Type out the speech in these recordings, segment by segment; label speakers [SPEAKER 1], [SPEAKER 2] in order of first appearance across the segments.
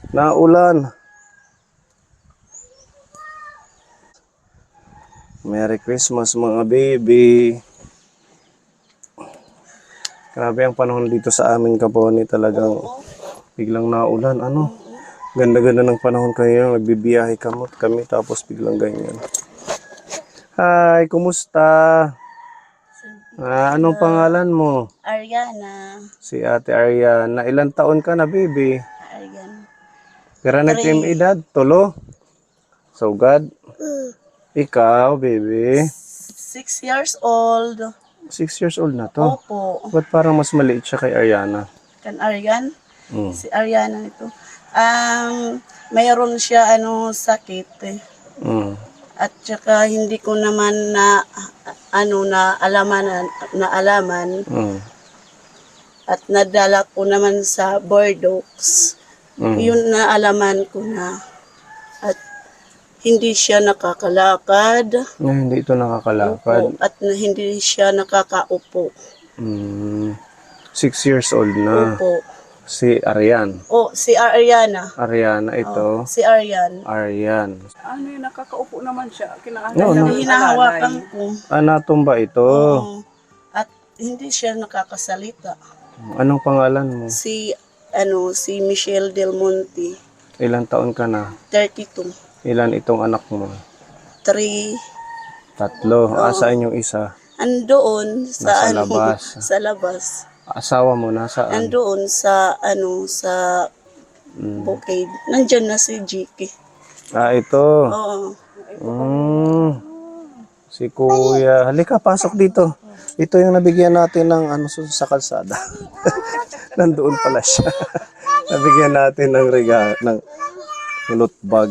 [SPEAKER 1] Naulan. Merry Christmas mga baby. Grabe ang panahon dito sa amin, Kaponi. Talagang biglang naulan. Ano? Ganda-ganda ng panahon kayo. Nagbibiyahe kami tapos biglang ganyan. Hi, kumusta? Anong pangalan mo?
[SPEAKER 2] Ariana.
[SPEAKER 1] Si Ate Ariana. Ilang taon ka na, baby?
[SPEAKER 2] Ariana.
[SPEAKER 1] Kira na team edad? Tulo? So God? Ikaw, baby?
[SPEAKER 2] 6 years old.
[SPEAKER 1] 6 years old na to.
[SPEAKER 2] Opo.
[SPEAKER 1] Ba't parang mas maliit siya kay Ariana?
[SPEAKER 2] Kan Arian?
[SPEAKER 1] Mm.
[SPEAKER 2] Si Ariana ito. Mayroon siya sakit eh.
[SPEAKER 1] Mm.
[SPEAKER 2] At saka hindi ko naman na alaman
[SPEAKER 1] Mm.
[SPEAKER 2] at nadala ko naman sa Bordeaux. Yun na alaman ko na. At hindi siya nakakalakad.
[SPEAKER 1] Hindi ito nakakalakad.
[SPEAKER 2] Opo, at hindi siya nakakaupo.
[SPEAKER 1] 6 years old na.
[SPEAKER 2] Opo.
[SPEAKER 1] Si Arian.
[SPEAKER 2] Si Ariana.
[SPEAKER 1] Ariana ito.
[SPEAKER 2] Si Arian.
[SPEAKER 1] Arian.
[SPEAKER 3] Ano yun, nakakaupo naman siya.
[SPEAKER 1] No, no.
[SPEAKER 2] Hinahawakan ko.
[SPEAKER 1] Anatomba ito.
[SPEAKER 2] Oo. At hindi siya nakakasalita.
[SPEAKER 1] Anong pangalan mo?
[SPEAKER 2] Si Michelle Del Monte,
[SPEAKER 1] Ilang taon ka na?
[SPEAKER 2] 32.
[SPEAKER 1] Ilan itong anak mo?
[SPEAKER 2] 3.
[SPEAKER 1] 3. Saan yung isa?
[SPEAKER 2] Andoon sa
[SPEAKER 1] Nasa labas.
[SPEAKER 2] sa labas.
[SPEAKER 1] Asawa mo nasaan?
[SPEAKER 2] Andoon sa bukid. Nandiyan na si Jiki.
[SPEAKER 1] Ito.
[SPEAKER 2] Oo.
[SPEAKER 1] Si Kuya. Halika, pasok dito. Ito yung nabigyan natin ng sa kalsada. Nandoon pala siya. Nabigyan natin ng ng loot bag.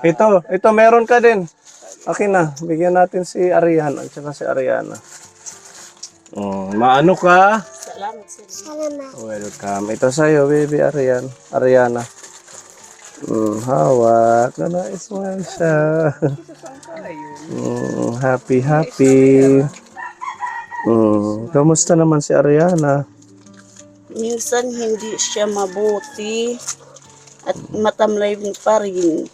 [SPEAKER 1] Ito meron ka din. Okay na, bigyan natin si Ariana at saka si Ariana. Maano ka?
[SPEAKER 2] Salamat sir.
[SPEAKER 1] Welcome. Ito sa'yo, baby Ariana. Hawak. Na-smile siya. Happy. Kamusta naman si Ariana?
[SPEAKER 2] Minsan hindi siya mabuti at matamlay pa rin.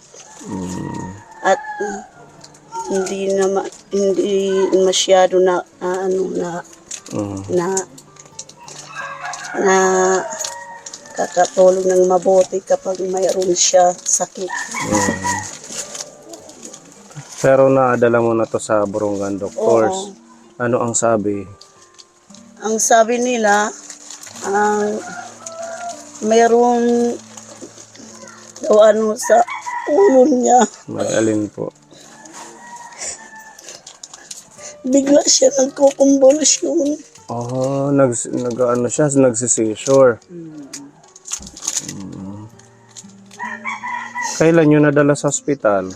[SPEAKER 2] At hindi masyado na kakatulong ng mabuti kapag mayroon siya sakit.
[SPEAKER 1] Pero naadala mo na to sa Burungan Doctors.
[SPEAKER 2] Oo.
[SPEAKER 1] Ano ang sabi?
[SPEAKER 2] Ang sabi nila, mayroon daw sa ulo niya.
[SPEAKER 1] May alin po?
[SPEAKER 2] Bigla siya nagkukumbulsyon.
[SPEAKER 1] Nagsisisure. Kailan nyo nadala sa ospital?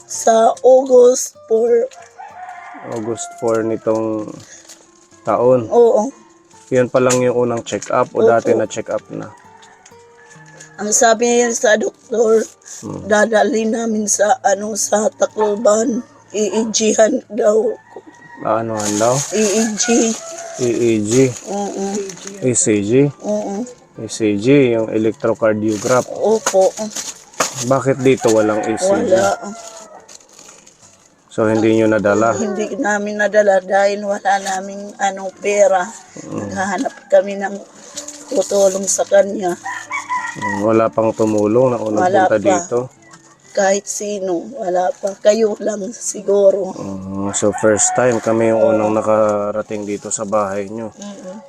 [SPEAKER 2] Sa August 4.
[SPEAKER 1] August 4 nitong taon.
[SPEAKER 2] Oo.
[SPEAKER 1] Yan pa lang yung unang check-up o dati na check-up na?
[SPEAKER 2] Ang sabi niya sa doktor, dadali namin sa sa Tacloban. EEG-han daw.
[SPEAKER 1] Anohan daw?
[SPEAKER 2] EEG.
[SPEAKER 1] EEG?
[SPEAKER 2] Oo.
[SPEAKER 1] ECG?
[SPEAKER 2] Oo.
[SPEAKER 1] ECG, yung electrocardiograph.
[SPEAKER 2] Opo.
[SPEAKER 1] Bakit dito walang ECG?
[SPEAKER 2] Wala.
[SPEAKER 1] So hindi nyo nadala?
[SPEAKER 2] Hindi namin nadala dahil wala naming pera. Naghahanap kami ng tutulong sa kanya.
[SPEAKER 1] Wala pang tumulong na unang
[SPEAKER 2] Wala
[SPEAKER 1] punta
[SPEAKER 2] pa.
[SPEAKER 1] dito?
[SPEAKER 2] Kahit sino, wala pa. Kayo lang siguro.
[SPEAKER 1] So first time kami yung unang nakarating dito sa bahay nyo.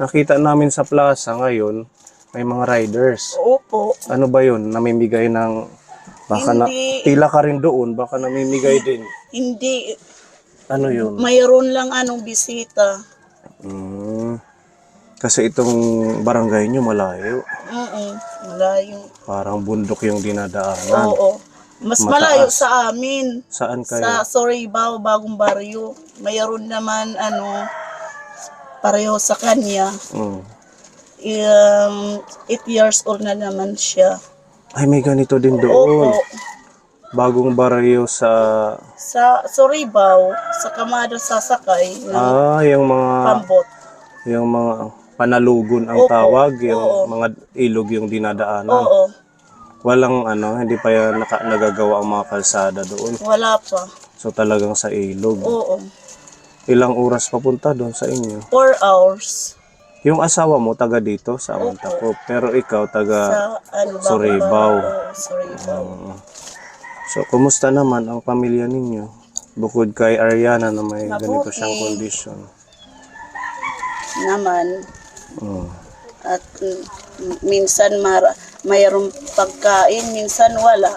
[SPEAKER 1] Nakita namin sa plaza ngayon, may mga riders.
[SPEAKER 2] Opo.
[SPEAKER 1] Ano ba yun? Namimigay ng... Baka
[SPEAKER 2] Hindi.
[SPEAKER 1] pila ka rin doon, baka namimigay din.
[SPEAKER 2] Hindi.
[SPEAKER 1] Ano yun?
[SPEAKER 2] Mayroon lang bisita.
[SPEAKER 1] Kasi itong barangay nyo malayo.
[SPEAKER 2] Malayo.
[SPEAKER 1] Parang bundok yung dinadaanan.
[SPEAKER 2] Oo. Mas
[SPEAKER 1] Mataas.
[SPEAKER 2] malayo sa amin.
[SPEAKER 1] Saan kayo?
[SPEAKER 2] Sa Soribao, Bagong Baryo. Mayroon naman pareho sa kanya. 8 years old na naman siya.
[SPEAKER 1] Ay, may ganito din doon.
[SPEAKER 2] Opo.
[SPEAKER 1] Bagong baryo sa...
[SPEAKER 2] Sa Soribao, sa Kamada sasakay ng
[SPEAKER 1] yung mga...
[SPEAKER 2] pambot.
[SPEAKER 1] Yung mga... panalugon ang
[SPEAKER 2] Opo,
[SPEAKER 1] tawag, yung
[SPEAKER 2] oo.
[SPEAKER 1] mga ilog yung dinadaanan.
[SPEAKER 2] Oo,
[SPEAKER 1] Walang hindi pa yan nagagawa ang mga kalsada doon.
[SPEAKER 2] wala pa.
[SPEAKER 1] So talagang sa ilog.
[SPEAKER 2] Oo,
[SPEAKER 1] Ilang oras papunta doon sa inyo?
[SPEAKER 2] 4 hours.
[SPEAKER 1] Yung asawa mo taga dito sa Amantakop, pero ikaw taga
[SPEAKER 2] Sa ano ba?
[SPEAKER 1] Surigao.
[SPEAKER 2] Surigao.
[SPEAKER 1] So kumusta naman ang pamilya ninyo? Bukod kay Ariana na may ganito siyang
[SPEAKER 2] Mabuti.
[SPEAKER 1] kondisyon.
[SPEAKER 2] Naman.
[SPEAKER 1] Mm.
[SPEAKER 2] At minsan mayroong pagkain, minsan wala.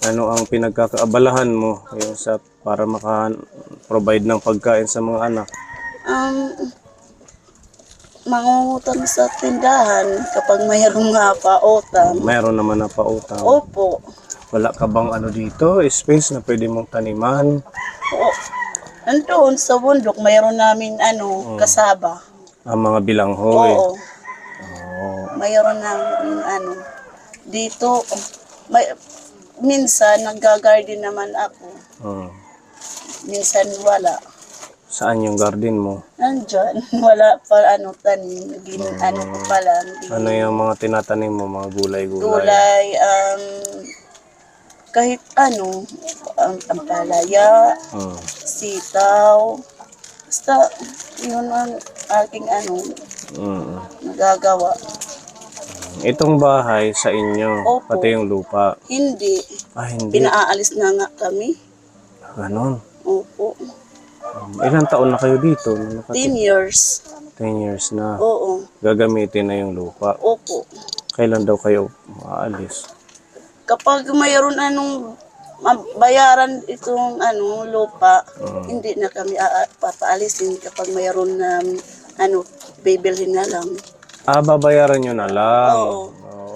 [SPEAKER 1] Ano ang pinagkakaabalahan mo yung para maka-provide ng pagkain sa mga anak?
[SPEAKER 2] Mangungutang sa tindahan kapag mayroong nga pautang.
[SPEAKER 1] Mayroon naman na pautang.
[SPEAKER 2] Opo.
[SPEAKER 1] Wala ka bang dito, space na pwede mong taniman?
[SPEAKER 2] Nandoon sa bundok, mayroon namin kasaba.
[SPEAKER 1] Ang mga bilanghoy.
[SPEAKER 2] Oo. Mayroon namin dito. Minsan nagga-garden naman ako. Minsan wala.
[SPEAKER 1] Saan yung garden mo?
[SPEAKER 2] Nandyan. Wala pa tanim. Ko pala.
[SPEAKER 1] Ano yung mga tinatanim mo, mga gulay-gulay?
[SPEAKER 2] Gulay, kahit ampalaya, sitaw. Basta, yun ang aking nagagawa.
[SPEAKER 1] Itong bahay sa inyo,
[SPEAKER 2] Opo.
[SPEAKER 1] pati yung lupa.
[SPEAKER 2] Hindi.
[SPEAKER 1] Hindi.
[SPEAKER 2] Pinaalis na nga kami.
[SPEAKER 1] Ganon.
[SPEAKER 2] Opo.
[SPEAKER 1] Ilang taon na kayo dito?
[SPEAKER 2] 10 years.
[SPEAKER 1] 10 years na.
[SPEAKER 2] Oo.
[SPEAKER 1] Gagamitin na yung lupa.
[SPEAKER 2] Opo.
[SPEAKER 1] Kailan daw kayo maalis?
[SPEAKER 2] Kapag mayroon bayaran itong lupa, hindi na kami papaalisin kapag mayroon na bibilhin na lang.
[SPEAKER 1] Babayaran nyo na lang.
[SPEAKER 2] Oo.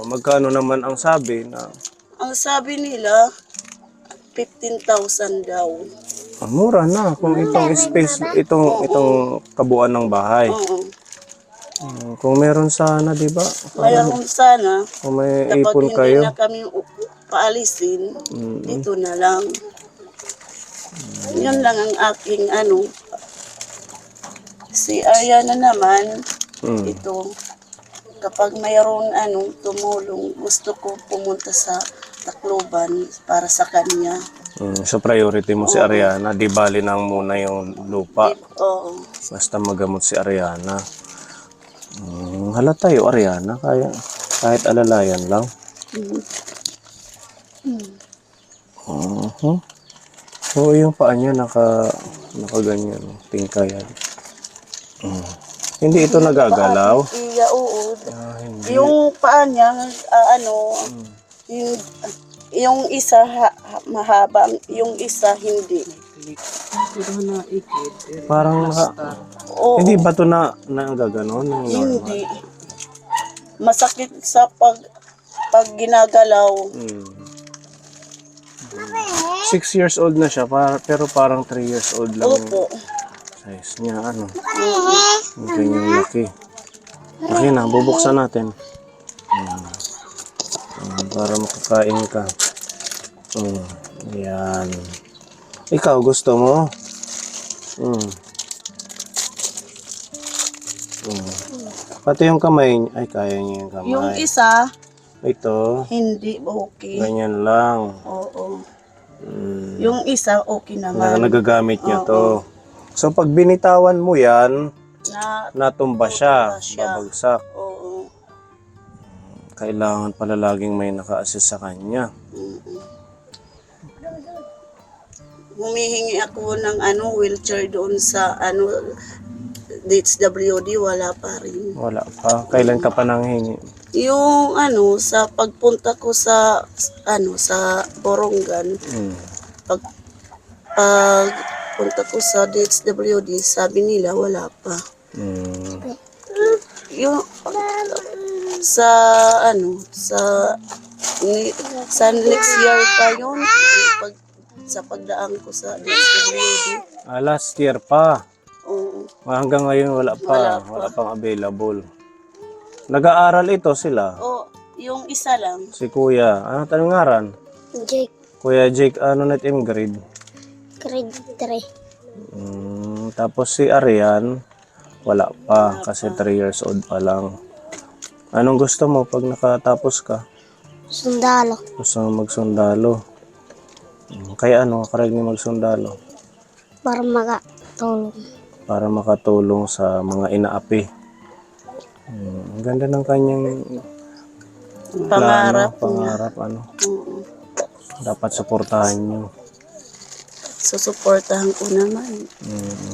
[SPEAKER 1] Magkano naman ang sabi na?
[SPEAKER 2] Ang sabi nila, 15,000 daw.
[SPEAKER 1] Mura na kung itong space, itong kabuuan ng bahay.
[SPEAKER 2] Oo.
[SPEAKER 1] Kung meron sana, di ba?
[SPEAKER 2] Mayroon sana,
[SPEAKER 1] Kung may
[SPEAKER 2] kapag
[SPEAKER 1] ipon
[SPEAKER 2] hindi
[SPEAKER 1] kayo.
[SPEAKER 2] na kami paalisin, dito na lang. Yun lang ang aking Si Ariana naman, ito, kapag mayroon tumulong, gusto ko pumunta sa Tacloban para sa kanya.
[SPEAKER 1] So priority mo si Ariana, di bali nang muna yung lupa.
[SPEAKER 2] Oo.
[SPEAKER 1] Basta magamot si Ariana. Halata tayo, Ariana, kahit alalayan lang. Oo, yung paa niya nakaganyan, tingkayan. Hindi ito nagagalaw.
[SPEAKER 2] Iya, oo.
[SPEAKER 1] Hindi.
[SPEAKER 2] Yung paa niya, yung isa mahaba, yung isa hindi.
[SPEAKER 1] Parang
[SPEAKER 2] Oo.
[SPEAKER 1] hindi ba ito na gaganon?
[SPEAKER 2] Hindi. Masakit sa pag ginagalaw.
[SPEAKER 1] 6 years old na siya, pero parang 3 years old lang yung
[SPEAKER 2] Opo.
[SPEAKER 1] size niya. Yung kanyang laki. Okay na, bubuksan natin. Para makakain ka. Yan. Ikaw, gusto mo? Pati yung kamay, ay kaya niya yung kamay.
[SPEAKER 2] Yung isa,
[SPEAKER 1] Ito,
[SPEAKER 2] hindi okay.
[SPEAKER 1] ganyan lang.
[SPEAKER 2] Oo. Yung isa, okay naman.
[SPEAKER 1] Nagagamit niya to. So pag binitawan mo yan,
[SPEAKER 2] Na,
[SPEAKER 1] natumba siya,
[SPEAKER 2] natumba siya.
[SPEAKER 1] babagsak.
[SPEAKER 2] oo.
[SPEAKER 1] Kailangan pala laging may naka-assist sa kanya.
[SPEAKER 2] Humihingi ako ng wheelchair doon sa DSWD, wala pa rin.
[SPEAKER 1] Wala pa. Kailan ka pa nanghingi?
[SPEAKER 2] Yung sa pagpunta ko sa sa Borongan, pag punta ko sa DSWD, sabi nila wala pa. Yung sa next year pa yun, sa pagdaan ko sa DSWD.
[SPEAKER 1] Last year pa.
[SPEAKER 2] Oo.
[SPEAKER 1] Hanggang ngayon wala pa.
[SPEAKER 2] Wala pa.
[SPEAKER 1] Wala pang available. Nag-aaral ito sila.
[SPEAKER 2] Yung isa lang.
[SPEAKER 1] Si Kuya. Ano tanong ngaran?
[SPEAKER 4] Jake,
[SPEAKER 1] Kuya Jake, ano net im grade?
[SPEAKER 4] grade 3.
[SPEAKER 1] Tapos si Arian, Wala pa, kasi 3 years old pa lang. Anong gusto mo pag nakatapos ka?
[SPEAKER 4] Sundalo.
[SPEAKER 1] Gusto mo magsundalo? Kaya ano, karag ni magsundalo?
[SPEAKER 4] Para makatulong.
[SPEAKER 1] Para makatulong sa mga inaapi. Ang ganda ng kanyang
[SPEAKER 2] Pangarap
[SPEAKER 1] plano, pangarap, ano.
[SPEAKER 2] Oo.
[SPEAKER 1] Dapat suportahan nyo.
[SPEAKER 2] Susuportahan ko naman.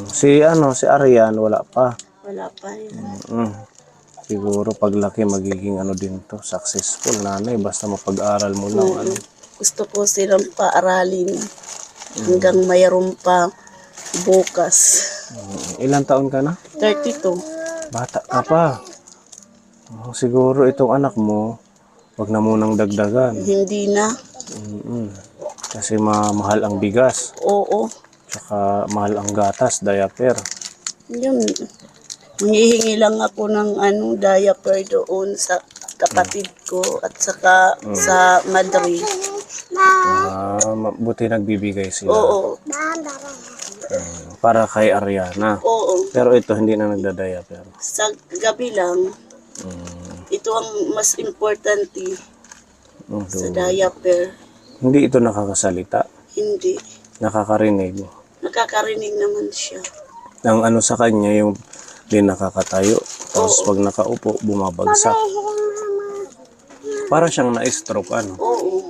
[SPEAKER 1] Si Arian, wala pa.
[SPEAKER 2] Wala pa yan.
[SPEAKER 1] Siguro paglaki magiging ano din to, successful nanay, basta mapag-aral mo lang. Ano.
[SPEAKER 2] Gusto ko silang paaralin hanggang mayroon pa bukas.
[SPEAKER 1] Ilang taon ka na?
[SPEAKER 2] 32.
[SPEAKER 1] Bata ka pa. Siguro itong anak mo, wag na munang dagdagan.
[SPEAKER 2] Hindi na.
[SPEAKER 1] Kasi mahal ang bigas,
[SPEAKER 2] Oo.
[SPEAKER 1] tsaka mahal ang gatas, diaper.
[SPEAKER 2] Yun. Manghihingi lang ako ng diaper doon sa kapatid ko at saka sa Madrid.
[SPEAKER 1] Buti nagbibigay sila
[SPEAKER 2] Oo.
[SPEAKER 1] para kay Ariana.
[SPEAKER 2] Oo.
[SPEAKER 1] Pero ito hindi na nagda-diaper.
[SPEAKER 2] Sa gabi lang, ito ang mas importante sa diaper.
[SPEAKER 1] Hindi ito nakakasalita,
[SPEAKER 2] Hindi.
[SPEAKER 1] nakakarinig.
[SPEAKER 2] Nakakarinig naman siya.
[SPEAKER 1] Ang ano sa kanya, yung di nakakatayo. Tapos pag nakaupo, bumabagsak. Para siyang na-stroke, ano.
[SPEAKER 2] Oo.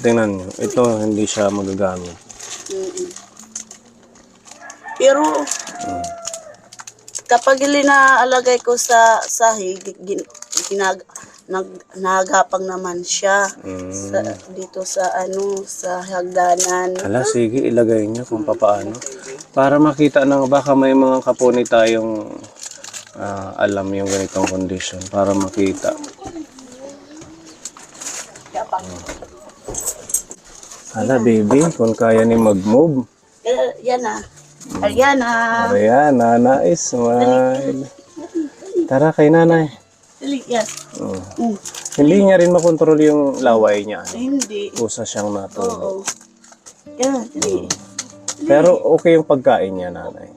[SPEAKER 1] Tingnan nyo, ito hindi siya magagamit.
[SPEAKER 2] Pero, kapag ilinaalagay ko sa sahig, nagapang naman siya dito sa sa hagdanan.
[SPEAKER 1] Hala, sige, ilagay niyo kung papaano. Para makita ng baka may mga kapuni tayong alam yung ganitong condition. Para makita. Hala, baby, kung kaya ni mag-move.
[SPEAKER 2] Yan na. Ariana.
[SPEAKER 1] Ayan, nice, smile. Tara kay nanay.
[SPEAKER 2] Dali, yan.
[SPEAKER 1] Hindi niya rin makontrol yung laway niya. Ano?
[SPEAKER 2] Hindi.
[SPEAKER 1] Kusa siyang natulog.
[SPEAKER 2] Oo. Yan, dali.
[SPEAKER 1] Pero okay yung pagkain niya, nanay.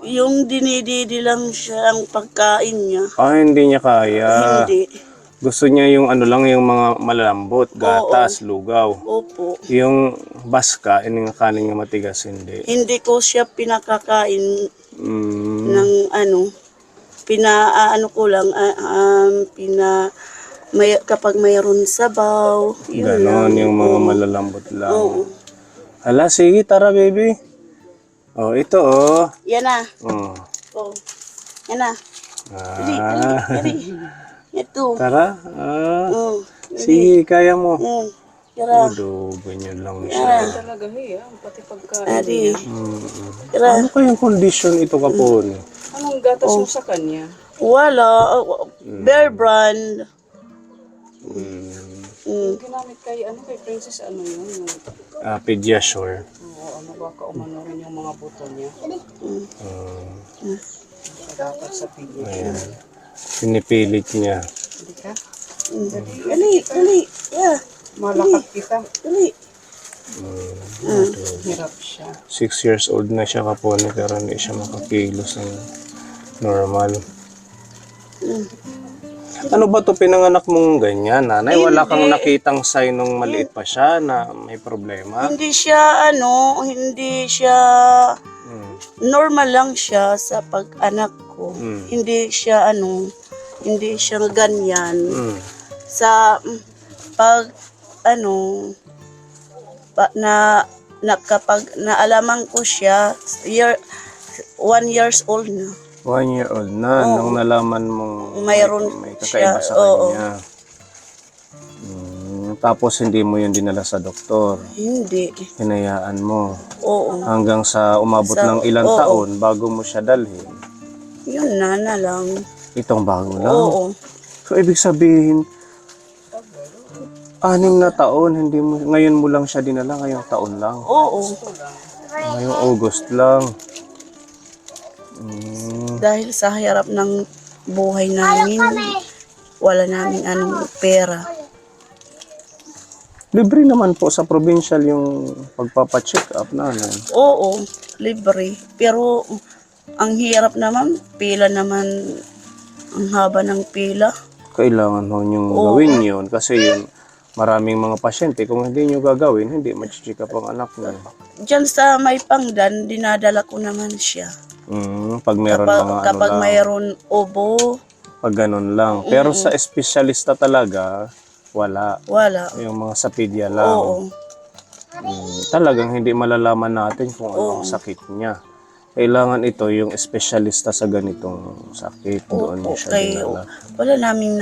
[SPEAKER 2] Yung dinididi lang siya ang pagkain niya.
[SPEAKER 1] Hindi niya kaya.
[SPEAKER 2] Hindi.
[SPEAKER 1] Gusto niya yung ano lang, yung mga malalambot, gatas, lugaw.
[SPEAKER 2] Opo.
[SPEAKER 1] Yung baska, yung kanin nga matigas, hindi.
[SPEAKER 2] Hindi ko siya pinakakain ng ko lang, kapag mayroon sabaw, yun
[SPEAKER 1] Ganon,
[SPEAKER 2] lang.
[SPEAKER 1] yung mga
[SPEAKER 2] Oo.
[SPEAKER 1] malalambot lang.
[SPEAKER 2] Oo.
[SPEAKER 1] Hala, sige, tara, baby. Ito,
[SPEAKER 2] Yan na.
[SPEAKER 1] Oh.
[SPEAKER 2] Oh. Yan na. Dali,
[SPEAKER 1] Ah.
[SPEAKER 2] dali. Ito.
[SPEAKER 1] Tara. Sige, kaya mo.
[SPEAKER 2] Tara.
[SPEAKER 1] Ganyan lang siya.
[SPEAKER 3] Talaga pati pagkain.
[SPEAKER 2] Dali. Tara.
[SPEAKER 1] Ano kayang condition ito kapon?
[SPEAKER 3] Anong gatas mo sa kanya?
[SPEAKER 2] Wala. Bear brand.
[SPEAKER 3] Yung ginamit kay Princess, yun? Yung,
[SPEAKER 1] Pediasure.
[SPEAKER 3] baka umano rin yung mga buto niya. Dapat sa pili.
[SPEAKER 1] Ayan. Pinipilit niya.
[SPEAKER 3] Hindi ka?
[SPEAKER 2] Dali. Yeah.
[SPEAKER 3] Malakad kita.
[SPEAKER 2] Dali.
[SPEAKER 3] Hirap siya.
[SPEAKER 1] 6 years old na siya kapon, pero hindi siya makakilos ng normal. Ano ba to pinanganak mong ganyan, nanay? Wala kang nakitang sign nung maliit pa siya na may problema?
[SPEAKER 2] Hindi siya normal lang siya sa pag-anak ko. Hindi siya ganyan. Sa pag kapag naalaman ko siya 1 years old na.
[SPEAKER 1] 1 year old na, nung nalaman mong
[SPEAKER 2] Mayroon
[SPEAKER 1] may kakaiba
[SPEAKER 2] siya,
[SPEAKER 1] sa kanya. Tapos hindi mo yun dinala sa doktor.
[SPEAKER 2] Hindi.
[SPEAKER 1] Hinayaan mo.
[SPEAKER 2] Oo.
[SPEAKER 1] Hanggang sa umabot ng ilang taon bago mo siya dalhin.
[SPEAKER 2] Yun na lang.
[SPEAKER 1] Itong bago lang.
[SPEAKER 2] Oo.
[SPEAKER 1] So ibig sabihin, 6 na taon, ngayon mo lang siya dinala, ngayong taon lang.
[SPEAKER 2] Oo.
[SPEAKER 1] Ngayong August lang.
[SPEAKER 2] Dahil sa hirap ng buhay namin, wala namin pera.
[SPEAKER 1] Libre naman po sa provincial yung pagpapacheck up nanay.
[SPEAKER 2] Oo, libre. Pero ang hirap naman, pila naman, ang haba ng pila.
[SPEAKER 1] Kailangan ho niyong
[SPEAKER 2] Oo.
[SPEAKER 1] gawin yun kasi yun, maraming mga pasyente, kung hindi niyo gagawin, hindi ma-check up ang anak niyo.
[SPEAKER 2] Diyan sa may pangdan, dinadala ko naman siya.
[SPEAKER 1] Pag meron mga
[SPEAKER 2] Kapag
[SPEAKER 1] ano lang,
[SPEAKER 2] mayroon ubo,
[SPEAKER 1] pag ganun lang. Pero sa espesyalista talaga, wala.
[SPEAKER 2] wala.
[SPEAKER 1] Yung mga sa pedya lang.
[SPEAKER 2] Oo.
[SPEAKER 1] Talagang hindi malalaman natin kung anong sakit niya. Kailangan ito yung espesyalista sa ganitong sakit. Doon niya siya
[SPEAKER 2] Okay.
[SPEAKER 1] dinala.
[SPEAKER 2] Wala naming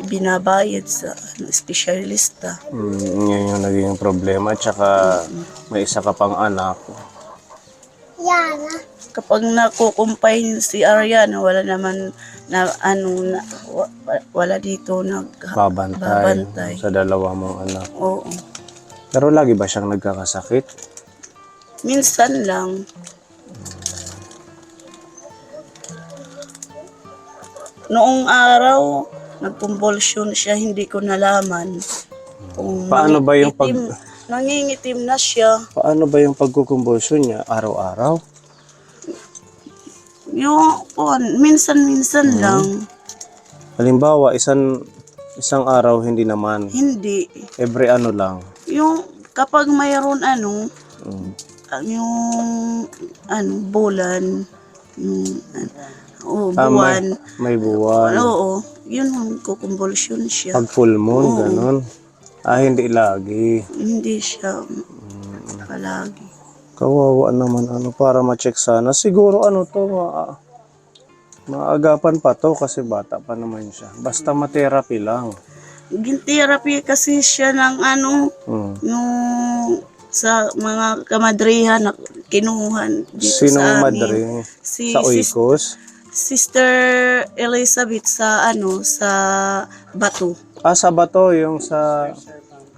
[SPEAKER 2] binabayad sa espesyalista.
[SPEAKER 1] Yun yung naging problema. Tsaka may isa ka pang anak.
[SPEAKER 2] Kapag nakukumpay si Ariana, wala naman wala dito
[SPEAKER 1] Babantay sa dalawa mong anak.
[SPEAKER 2] Oo.
[SPEAKER 1] Pero lagi ba siyang nagkakasakit?
[SPEAKER 2] Minsan lang. Noong araw, nagkumbulsyon siya, hindi ko nalaman. Kung
[SPEAKER 1] Paano ba yung
[SPEAKER 2] nangingitim na siya.
[SPEAKER 1] Paano ba yung pagkukumbulsyon niya? Araw-araw?
[SPEAKER 2] Minsan-minsan lang.
[SPEAKER 1] Halimbawa, isang araw hindi naman.
[SPEAKER 2] Hindi.
[SPEAKER 1] Every ano lang.
[SPEAKER 2] Yung kapag mayroon
[SPEAKER 1] Mm.
[SPEAKER 2] bulan,
[SPEAKER 1] Ah,
[SPEAKER 2] buwan.
[SPEAKER 1] may buwan.
[SPEAKER 2] Oo, yun ang kukumbulsyon siya.
[SPEAKER 1] Pag full moon, ganun. Hindi lagi.
[SPEAKER 2] Hindi siya palagi.
[SPEAKER 1] Kawawa naman para ma-check sana. Siguro maagapan pa to kasi bata pa naman siya. Basta ma-therapy lang.
[SPEAKER 2] Gin-therapy kasi siya ng yung sa mga kamadrihan na kinuhan dito
[SPEAKER 1] Sinong
[SPEAKER 2] sa amin.
[SPEAKER 1] madre?
[SPEAKER 2] Si
[SPEAKER 1] Sa Oikos?
[SPEAKER 2] Sister Elizabeth sa sa Batu.
[SPEAKER 1] Sa Bato, yung sa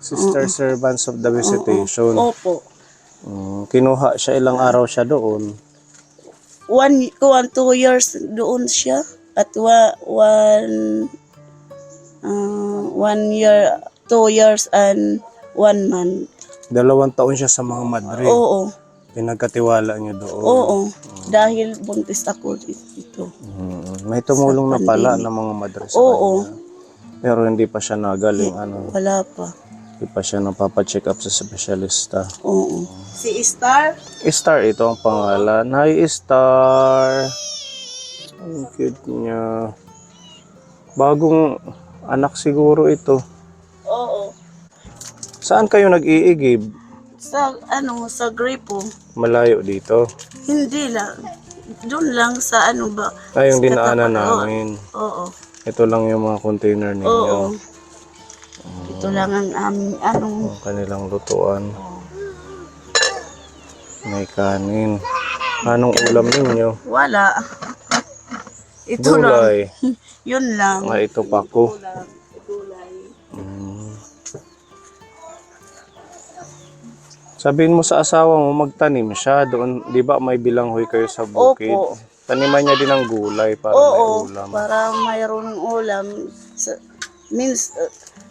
[SPEAKER 1] Sister Servants of the Visitation.
[SPEAKER 2] Opo.
[SPEAKER 1] Kinuha siya, ilang araw siya doon.
[SPEAKER 2] 2 years doon siya at 1 year, 2 years and 1 month.
[SPEAKER 1] 2 taon siya sa mga madre.
[SPEAKER 2] Oo.
[SPEAKER 1] Pinagkatiwala niyo doon.
[SPEAKER 2] Oo. Dahil buntis ako dito.
[SPEAKER 1] May tumulong na pala ng mga madre sa
[SPEAKER 2] Oo.
[SPEAKER 1] kanya. Pero hindi pa siya nagaling.
[SPEAKER 2] Wala pa.
[SPEAKER 1] Hindi pa siya napapacheck up sa espesyalista.
[SPEAKER 2] Oo. Si Star?
[SPEAKER 1] Star ito ang pangalan. Hi, Star. Ang cute niya. Bagong anak siguro ito.
[SPEAKER 2] Oo.
[SPEAKER 1] Saan kayo nag-iigib?
[SPEAKER 2] Sa sa Gripo.
[SPEAKER 1] Malayo dito.
[SPEAKER 2] Hindi lang. Doon lang sa ba?
[SPEAKER 1] Yung
[SPEAKER 2] sa
[SPEAKER 1] dinaanan
[SPEAKER 2] katapat.
[SPEAKER 1] namin.
[SPEAKER 2] Oo.
[SPEAKER 1] Ito lang yung mga container ninyo.
[SPEAKER 2] Oo. Ito lang ang aming
[SPEAKER 1] Ang kanilang lutuan. May kanin. Anong ulam ninyo?
[SPEAKER 2] wala. Ito lang.
[SPEAKER 1] Gulay.
[SPEAKER 2] Yun lang.
[SPEAKER 1] Ito pako.
[SPEAKER 2] Gulay.
[SPEAKER 1] Sabihin mo sa asawa mo, magtanim siya. Doon, di ba may bilanghoy kayo sa bukid?
[SPEAKER 2] Opo.
[SPEAKER 1] Taniman niya din ng gulay para
[SPEAKER 2] Oo,
[SPEAKER 1] may ulam.
[SPEAKER 2] para mayroon ulam.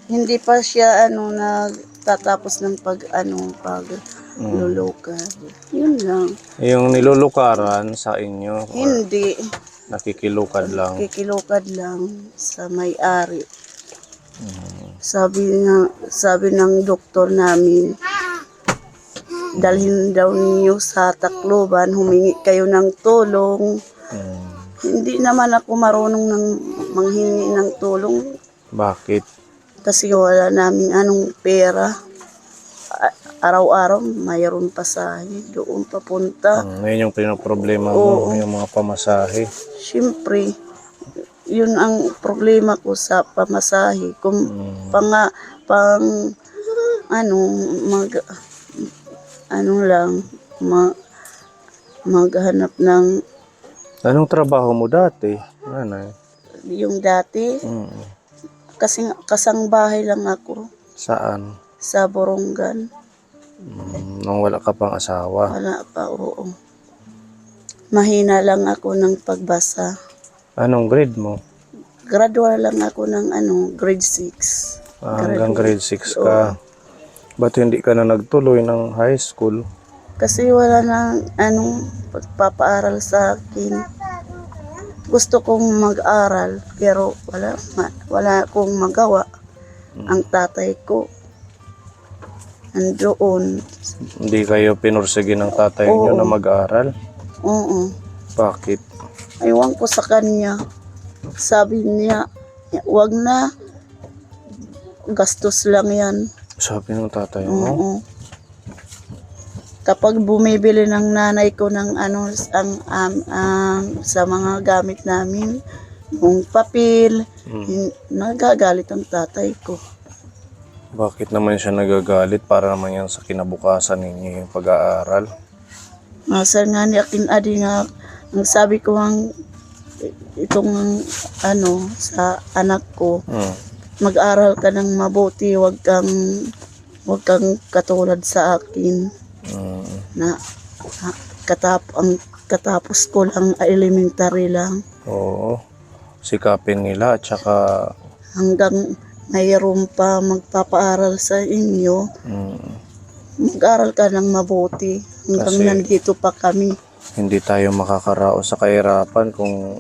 [SPEAKER 2] Hindi pa siya nagtatapos ng lulukad. Yun lang.
[SPEAKER 1] Yung nilulukaran sa inyo, or
[SPEAKER 2] Hindi.
[SPEAKER 1] nakikilukad lang.
[SPEAKER 2] Kikilukad lang sa may-ari. Sabi ng doktor namin, dalhin daw ninyo sa Tacloban, humingi kayo ng tulong. Hindi naman ako marunong manghingi ng tulong
[SPEAKER 1] Bakit?
[SPEAKER 2] kasi wala namin pera. Araw-araw mayroon pasahe doon papunta.
[SPEAKER 1] Ngayon yung pinoproblema mo, yung mga pamasahe.
[SPEAKER 2] Siyempre, yun ang problema ko sa pamasahe. Kung maghanap ng
[SPEAKER 1] Anong trabaho mo dati? Nanay?
[SPEAKER 2] yung dati, kasi kasang bahay lang ako
[SPEAKER 1] Saan?
[SPEAKER 2] sa Borongan.
[SPEAKER 1] Nung wala ka pang asawa.
[SPEAKER 2] Wala pa, oo. Mahina lang ako ng pagbasa.
[SPEAKER 1] Anong grade mo?
[SPEAKER 2] Gradual lang ako ng grade 6.
[SPEAKER 1] Hanggang grade 6 ka. Ba't hindi ka na nagtuloy ng high school?
[SPEAKER 2] Kasi wala nang pagpapaaral sa akin. Gusto kong mag-aral pero wala akong magawa. Ang tatay ko andoon.
[SPEAKER 1] Hindi kayo pinursige ng tatay niyo
[SPEAKER 2] Oo.
[SPEAKER 1] na mag-aral?
[SPEAKER 2] Oo.
[SPEAKER 1] Bakit?
[SPEAKER 2] Aywan ko sa kanya. Sabi niya, wag na. Gastos lang yan.
[SPEAKER 1] Sabi ng tatay mo?
[SPEAKER 2] Oo. Kapag bumibili ng nanay ko ng sa mga gamit namin, yung papel, nagagalit ang tatay ko.
[SPEAKER 1] Bakit naman siya nagagalit? Para naman yan sa kinabukasan ninyo yung pag-aaral.
[SPEAKER 2] Nasa nga ni akin adi nga, ang sabi ko itong sa anak ko, mag-aral ka ng mabuti, wag kang katulad sa akin na ang katapos ko lang elementary lang
[SPEAKER 1] Oo. Sikapin nila at saka
[SPEAKER 2] hanggang mayroon pa magpapaaral sa inyo, mag-aral ka ng mabuti hanggang
[SPEAKER 1] Kasi
[SPEAKER 2] nandito pa kami.
[SPEAKER 1] hindi tayo makakaraos sa kahirapan kung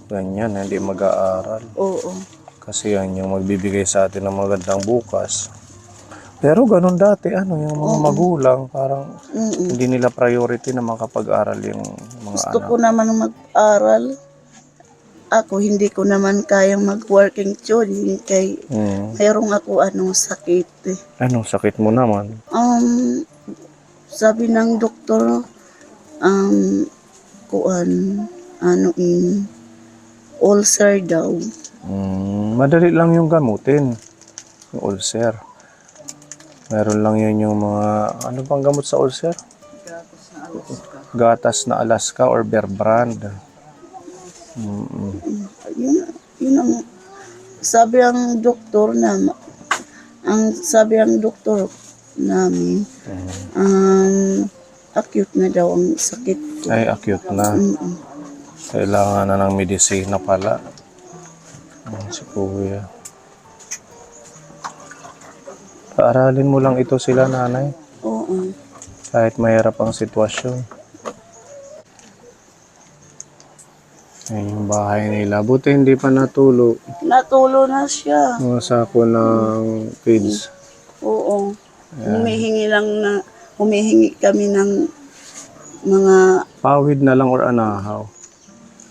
[SPEAKER 1] ganyan, hindi mag-aaral.
[SPEAKER 2] Oo.
[SPEAKER 1] Kasi yan yung magbibigay sa atin ng magandang bukas. Pero ganun dati, yung mga magulang, parang hindi nila priority na makapag-aral yung mga
[SPEAKER 2] Gusto
[SPEAKER 1] anak.
[SPEAKER 2] ko naman mag-aral. Ako, hindi ko naman kayang mag-working student kay mayroong ako sakit eh.
[SPEAKER 1] Anong sakit mo naman?
[SPEAKER 2] Sabi ng doktor, ulcer daw.
[SPEAKER 1] Madali lang yung gamutin, yung ulcer. Meron lang yun yung mga, ano bang gamot sa ulcer? Gatas na Alaska or Bear Brand.
[SPEAKER 2] Yun ang sabi ang doktor namin, acute na daw ang sakit ko.
[SPEAKER 1] Ay, acute na. Kailangan na ng medisina pala. Si Kuya. Paaralin mo lang ito sila, nanay.
[SPEAKER 2] Oo.
[SPEAKER 1] Kahit mahirap ang sitwasyon. Ayan yung bahay nila. Buti hindi pa natulo.
[SPEAKER 2] Natulo na siya.
[SPEAKER 1] Mga sako ng kids.
[SPEAKER 2] Oo. Humihingi kami ng mga
[SPEAKER 1] Pawid na lang or anahaw.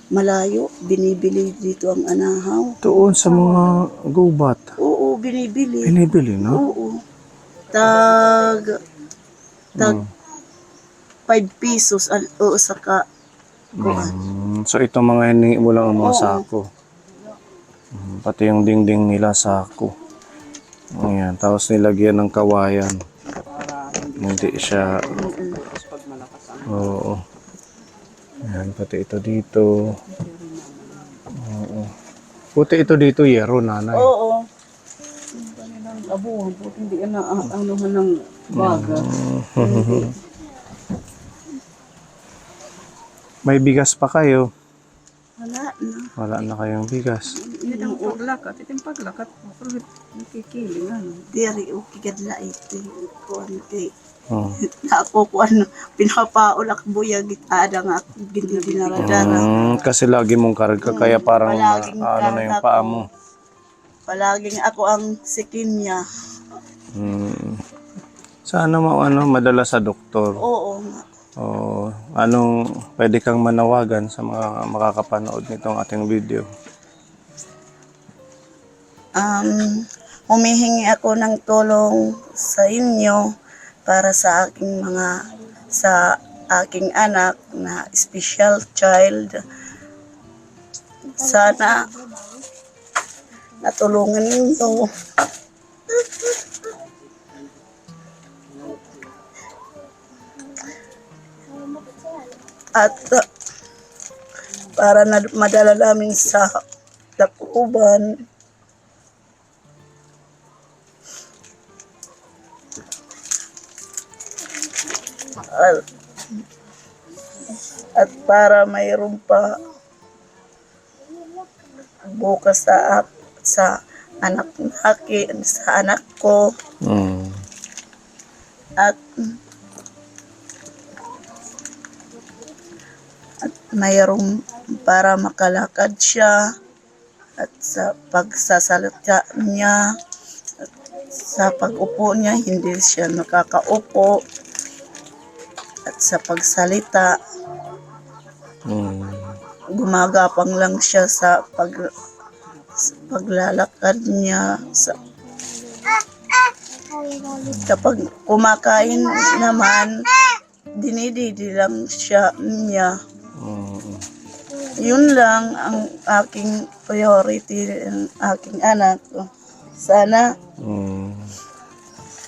[SPEAKER 2] malayo. Binibili dito ang anahaw.
[SPEAKER 1] Doon sa mga gubat.
[SPEAKER 2] Oo, binibili.
[SPEAKER 1] Binibili, no?
[SPEAKER 2] Oo. Tag 5 pesos o saka
[SPEAKER 1] So ito mga hiningi mo lang ang mga
[SPEAKER 2] Oo.
[SPEAKER 1] sako. Pati yung dingding nila sako. Ayan. Tapos nilagyan ng kawayan. Hindi siya... Oo. Ayan. Pati ito dito. Oo. Puti ito dito, yero, nanay.
[SPEAKER 2] Oo. Abuhan po, hindi na anuhan ng baga.
[SPEAKER 1] May bigas pa kayo.
[SPEAKER 2] Wala na.
[SPEAKER 1] Wala na kayong bigas.
[SPEAKER 3] Hindi ang paglakat. Ito yung paglakat. Nakikilingan.
[SPEAKER 2] Diri o kigadla ito. Kuan kay
[SPEAKER 1] Oh.
[SPEAKER 2] ako pinapaulak buyag ada nga ako ginidinaradara.
[SPEAKER 1] Kasi lagi mong karga, kaya parang
[SPEAKER 2] Palaging
[SPEAKER 1] ano na yung
[SPEAKER 2] karga
[SPEAKER 1] paa
[SPEAKER 2] ko.
[SPEAKER 1] mo.
[SPEAKER 2] Palaging ako ang sikin niya.
[SPEAKER 1] Sana madala sa doktor.
[SPEAKER 2] Oo nga.
[SPEAKER 1] O anong pwede kang manawagan sa mga makakapanood nitong ating video?
[SPEAKER 2] Humihingi ako ng tulong sa inyo para sa aking anak na special child. Sana natulungan ninyo. At para madala namin sa Tacloban. At para mayroon pa bukas sa sa anak ko
[SPEAKER 1] Mm.
[SPEAKER 2] at mayroong para makalakad siya at sa pagsasalita niya at sa pag-upo niya hindi siya nakakaupo at sa pagsalita
[SPEAKER 1] Mm.
[SPEAKER 2] gumagapang lang siya sa paglalakad niya kapag kumakain naman dinididi lang niya.
[SPEAKER 1] Mm.
[SPEAKER 2] Yun lang ang aking priority ng aking anak. Sana
[SPEAKER 1] Mm.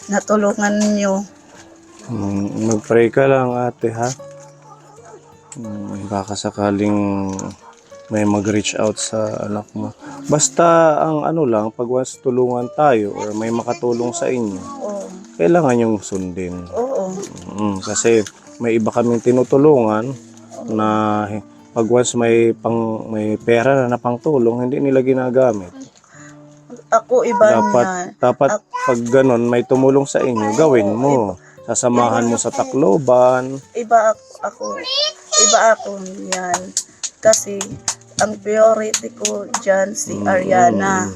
[SPEAKER 2] natulungan niyo.
[SPEAKER 1] Mag-pray ka lang ate ha. Baka sakaling may mag-reach out sa anak mo. Basta ang ano lang, pag once tulungan tayo or may makatulong sa inyo,
[SPEAKER 2] Oo.
[SPEAKER 1] kailangan yung sundin.
[SPEAKER 2] Oo.
[SPEAKER 1] Kasi may iba kaming tinutulungan na pag once may pera na pangtulong, hindi nila ginagamit.
[SPEAKER 2] Ako iba niya.
[SPEAKER 1] Dapat pag ganun, may tumulong sa inyo, gawin mo. Sasamahan mo sa Tacloban.
[SPEAKER 2] Iba ako yan. Kasi ang priority ko dyan si Ariana.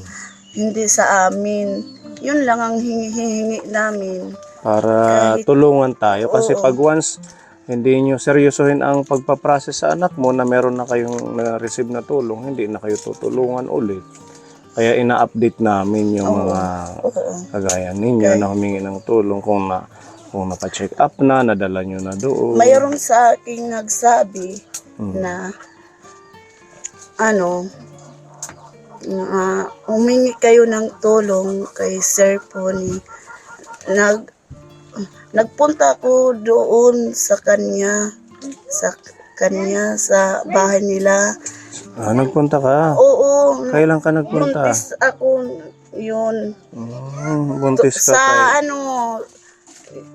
[SPEAKER 2] Hindi sa amin. Yun lang ang hingi namin.
[SPEAKER 1] Para
[SPEAKER 2] Kahit-
[SPEAKER 1] tulungan tayo. Kasi
[SPEAKER 2] Oo.
[SPEAKER 1] pag once hindi nyo seryosohin ang pagpaprocess sa anak mo na meron na kayong na-receive na tulong, hindi na kayo tutulungan ulit. Kaya ina-update namin yung mga
[SPEAKER 2] Oo.
[SPEAKER 1] kagaya ninyo na humingi ng tulong kung napacheck up na, nadala nyo na doon.
[SPEAKER 2] Mayroon sa akin nagsabi na humingi kayo ng tulong kay Sir Pony. Nagpunta ako doon sa kanya sa bahay nila.
[SPEAKER 1] Nagpunta ka?
[SPEAKER 2] Oo,
[SPEAKER 1] Kailan ka nagpunta?
[SPEAKER 2] buntis ako yun.
[SPEAKER 1] Buntis ka
[SPEAKER 2] Sa
[SPEAKER 1] kay...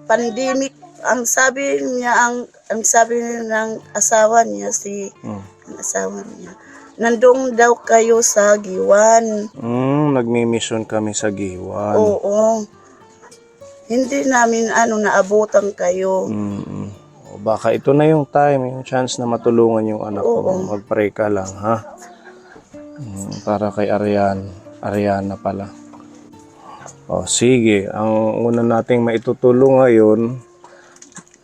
[SPEAKER 2] pandemic, ang sabi ng asawa niya, ang asawa niya, nandun daw kayo sa Giwan.
[SPEAKER 1] Nagmi-mission kami sa Giwan.
[SPEAKER 2] Oo. Hindi namin naabutan kayo.
[SPEAKER 1] O, baka ito na yung time, yung chance na matulungan yung anak
[SPEAKER 2] Oo.
[SPEAKER 1] mo. Mag-pray ka lang, ha? Para kay Ariana pala. O, sige. Ang una nating maitutulong ngayon,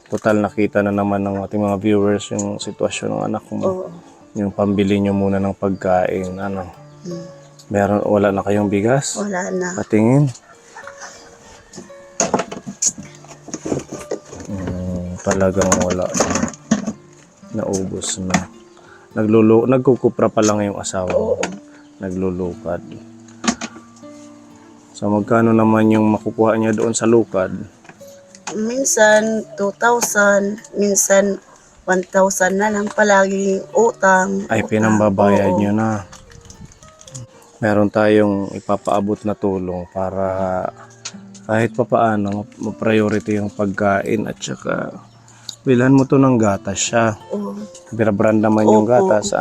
[SPEAKER 1] total nakita na naman ng ating mga viewers yung sitwasyon ng anak mo.
[SPEAKER 2] Oo.
[SPEAKER 1] Yung pambili nyo muna ng pagkain. Wala na kayong bigas?
[SPEAKER 2] Wala na.
[SPEAKER 1] Patingin. Talagang wala na. Naubos na. Nagkukupra pa lang yung asawa mo. Naglulukad. So magkano naman yung makukuha niya doon sa lukad?
[SPEAKER 2] Minsan 2,000, minsan 1,000 na lang palagi utang.
[SPEAKER 1] Ay pinambabayad nyo na. Meron tayong ipapaabot na tulong para kahit papaano ma-priority yung pagkain at saka bilhan mo to ng gatas siya.
[SPEAKER 2] Oo.
[SPEAKER 1] Birabrand naman yung
[SPEAKER 2] Opo.
[SPEAKER 1] gatas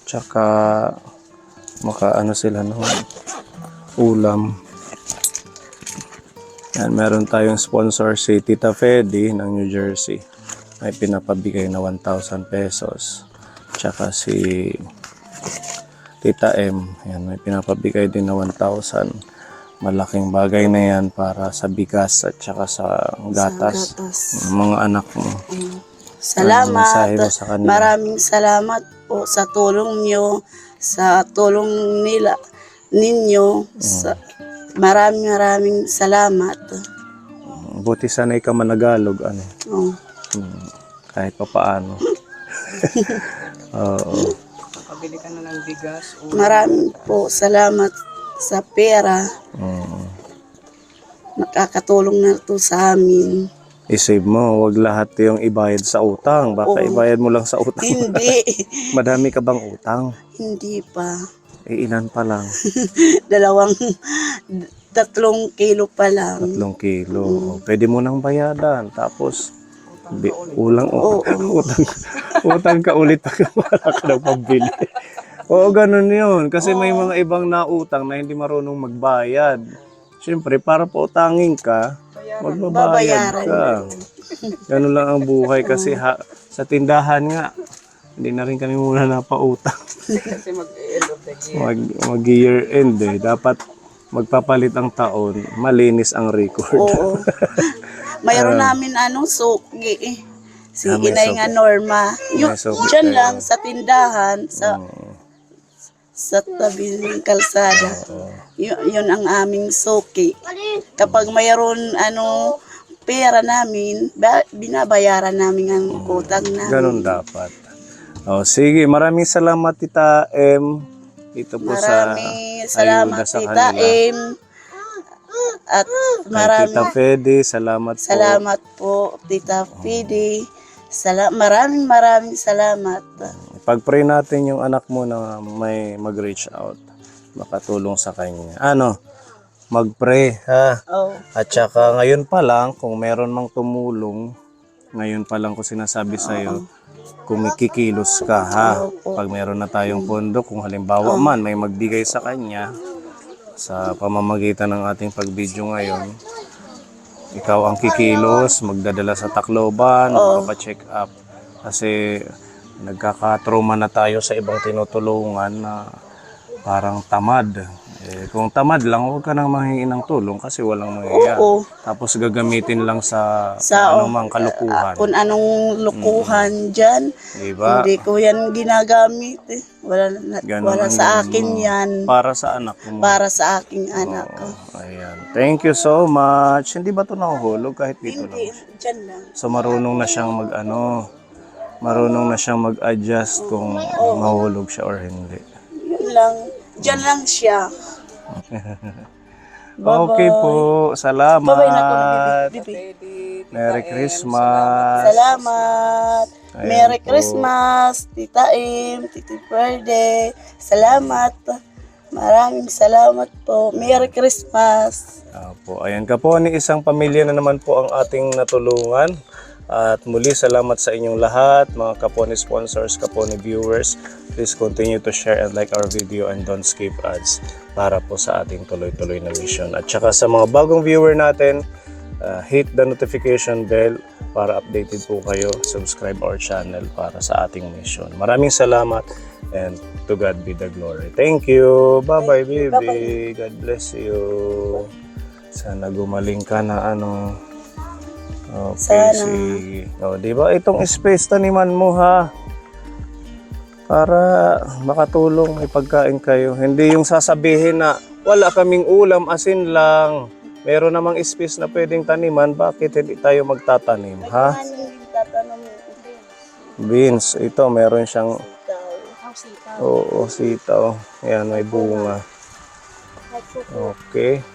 [SPEAKER 1] tsaka sila ng ulam. Yan, meron tayong sponsor si Tita Fedy ng New Jersey. May pinapabigay na 1,000 pesos. Tsaka si Tita M, yan, may pinapabigay din na 1,000. Malaking bagay na yan para sa bigas at tsaka sa gatas. Ng mga anak mo. Anong mensahe mo
[SPEAKER 2] Salamat.
[SPEAKER 1] sa kanila?
[SPEAKER 2] Maraming salamat po sa tulong niyo, sa tulong ninyo. Maraming salamat.
[SPEAKER 1] Buti sanay ka managalog,
[SPEAKER 2] Oh.
[SPEAKER 1] kahit pa paano. Oo.
[SPEAKER 3] Pabili ka na ng bigas. O
[SPEAKER 2] Maraming po salamat sa pera. Nakakatulong na to sa amin.
[SPEAKER 1] I-save mo, wag lahat yung ibayad sa utang. Baka
[SPEAKER 2] Oo.
[SPEAKER 1] ibayad mo lang sa utang.
[SPEAKER 2] Hindi.
[SPEAKER 1] Madami ka bang utang?
[SPEAKER 2] Hindi pa.
[SPEAKER 1] Ilan pa lang?
[SPEAKER 2] 3 kilo pa lang.
[SPEAKER 1] 3 kilo. Pwede mo nang bayadan. Tapos, utang ka ulit pag wala ka ng pambili. Oo, ganun yun. Kasi may mga ibang nautang na hindi marunong magbayad. Siyempre, para pautangin ka, magbabayad
[SPEAKER 2] Babayaran
[SPEAKER 1] ka. Ganun lang ang buhay kasi sa tindahan nga, hindi na rin kami muna napautang.
[SPEAKER 3] Kasi mag-end of the year.
[SPEAKER 1] Mag-year end eh. Dapat magpapalit ang taon, malinis ang record.
[SPEAKER 2] Oo. Mayroon namin suki eh. Si
[SPEAKER 1] May
[SPEAKER 2] Inay nga
[SPEAKER 1] suki.
[SPEAKER 2] Norma. Yung,
[SPEAKER 1] May suki
[SPEAKER 2] dyan
[SPEAKER 1] kayo.
[SPEAKER 2] lang sa tindahan, sa tabi ng kalsada. Yun ang aming suki. Kapag mayroon pera namin, binabayaran namin ang utang namin.
[SPEAKER 1] Ganun dapat. O, sige, maraming salamat Tita M. Dito po
[SPEAKER 2] Maraming
[SPEAKER 1] sa ayuda
[SPEAKER 2] salamat,
[SPEAKER 1] sa
[SPEAKER 2] Tita
[SPEAKER 1] kanila.
[SPEAKER 2] M. At
[SPEAKER 1] Kay Tita
[SPEAKER 2] maraming
[SPEAKER 1] Fede, salamat po.
[SPEAKER 2] salamat po, Tita Fidi. Maraming salamat.
[SPEAKER 1] Pag-pray natin yung anak mo na may mag-reach out, makatulong sa kanya. Mag-pray, ha?
[SPEAKER 2] Oh,
[SPEAKER 1] At saka ngayon pa lang, kung meron mang tumulong, ngayon pa lang ko sinasabi sa'yo, kung kikilos ka, ha? Pag meron na tayong pondo, kung halimbawa man may magbigay sa kanya, sa pamamagitan ng ating pag-video ngayon, ikaw ang kikilos, magdadala sa Tacloban, magpapacheck up. Kasi nagkakatrauma na tayo sa ibang tinutulungan na parang tamad. Kung tamad lang, huwag ka nang manghingi ng tulong kasi walang mangyayari.
[SPEAKER 2] oo.
[SPEAKER 1] Tapos gagamitin lang sa
[SPEAKER 2] Sa
[SPEAKER 1] anumang kalukuhan.
[SPEAKER 2] Kung anong lukuhan dyan,
[SPEAKER 1] Diba?
[SPEAKER 2] hindi ko yan ginagamit. Eh.
[SPEAKER 1] Ganun
[SPEAKER 2] Wala
[SPEAKER 1] ang
[SPEAKER 2] sa
[SPEAKER 1] ganun
[SPEAKER 2] akin
[SPEAKER 1] mo.
[SPEAKER 2] yan.
[SPEAKER 1] Para sa anak mo.
[SPEAKER 2] Para sa aking anak.
[SPEAKER 1] Ayan. Thank you so much. Hindi ba ito nahuhulog kahit dito
[SPEAKER 2] Hindi,
[SPEAKER 1] lang?
[SPEAKER 2] dyan lang.
[SPEAKER 1] So marunong na siyang marunong na siyang mag-adjust kung mahulog siya or hindi.
[SPEAKER 2] Yun lang. Dyan lang siya.
[SPEAKER 1] Okay po. Salamat.
[SPEAKER 2] Babay na ko na bibi.
[SPEAKER 1] Merry Christmas.
[SPEAKER 2] Salamat.
[SPEAKER 1] Ayan
[SPEAKER 2] Merry
[SPEAKER 1] po.
[SPEAKER 2] Christmas, Tita Im, Titi Verde. Salamat. Maraming salamat po. Merry Christmas.
[SPEAKER 1] Po, ayan ka po ni isang pamilya na naman po ang ating natulungan. At muli salamat sa inyong lahat, mga Kaponi sponsors, Kaponi viewers. Please continue to share and like our video and don't skip ads para po sa ating tuloy-tuloy na mission. At saka sa mga bagong viewer natin, hit the notification bell para updated po kayo. Subscribe our channel para sa ating mission. Maraming salamat and to God be the glory. Thank you. Bye-bye, baby. God bless you. Sana gumaling ka na Okay,
[SPEAKER 2] Sana.
[SPEAKER 1] sige. Di ba itong space taniman mo ha? Para makatulong, may pagkain kayo. Hindi yung sasabihin na wala kaming ulam, asin lang. Meron namang space na pwedeng taniman, bakit hindi tayo magtatanim, ha? Beans, ito meron siyang sitaw. Ayan, may bunga. Okay.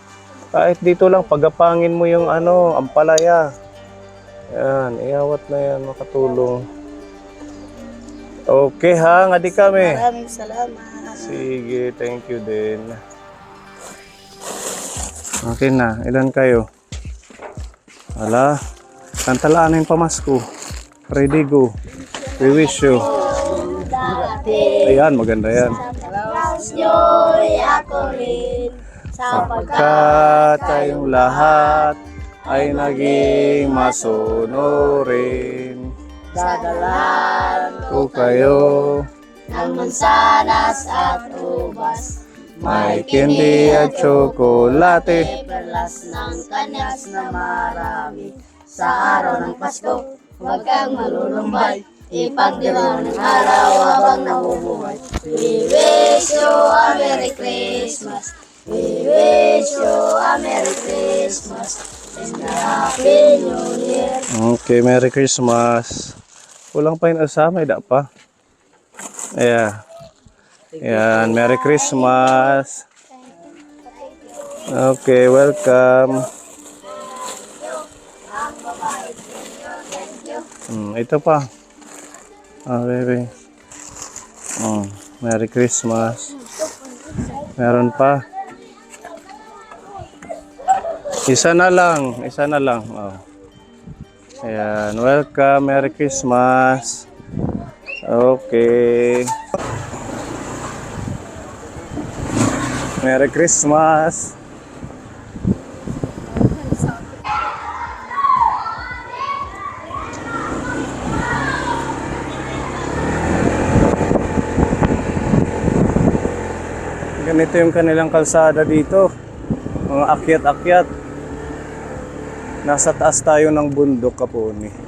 [SPEAKER 1] Kahit dito lang, pagapangin mo yung ampalaya. Ayan, iawat na yan, makatulong. Okay ha, nga di kami.
[SPEAKER 2] Maraming salamat.
[SPEAKER 1] Sige, thank you din. Okay na, ilan kayo? Wala. Kantalaan na yung pamasko. Ready, go. We wish you. Ayan, maganda yan. Sapagkat tayong lahat ay naging masunurin. Dadalan ko kayo ng mansanas at ubas. May candy at tsokolate.
[SPEAKER 5] Perlas ng kanyas na marami. Sa araw ng Pasko, huwag kang malulumbay. Ipagdilaw ng araw habang nabubuhay. We wish you a Merry Christmas. We wish you a Merry Christmas. And a Happy New Year.
[SPEAKER 1] Okay, Merry Christmas. Kulang pa yung asama, da pa. Ayan. Ayan, Merry Christmas. Okay, welcome. Ito pa. Baby. Merry Christmas. Meron pa. Isa na lang. Oh. Ayan, welcome. Merry Christmas. Okay. Merry Christmas! Ganito yung kanilang kalsada dito. Mga akyat-akyat. Nasa taas tayo ng bundok, Kapuni.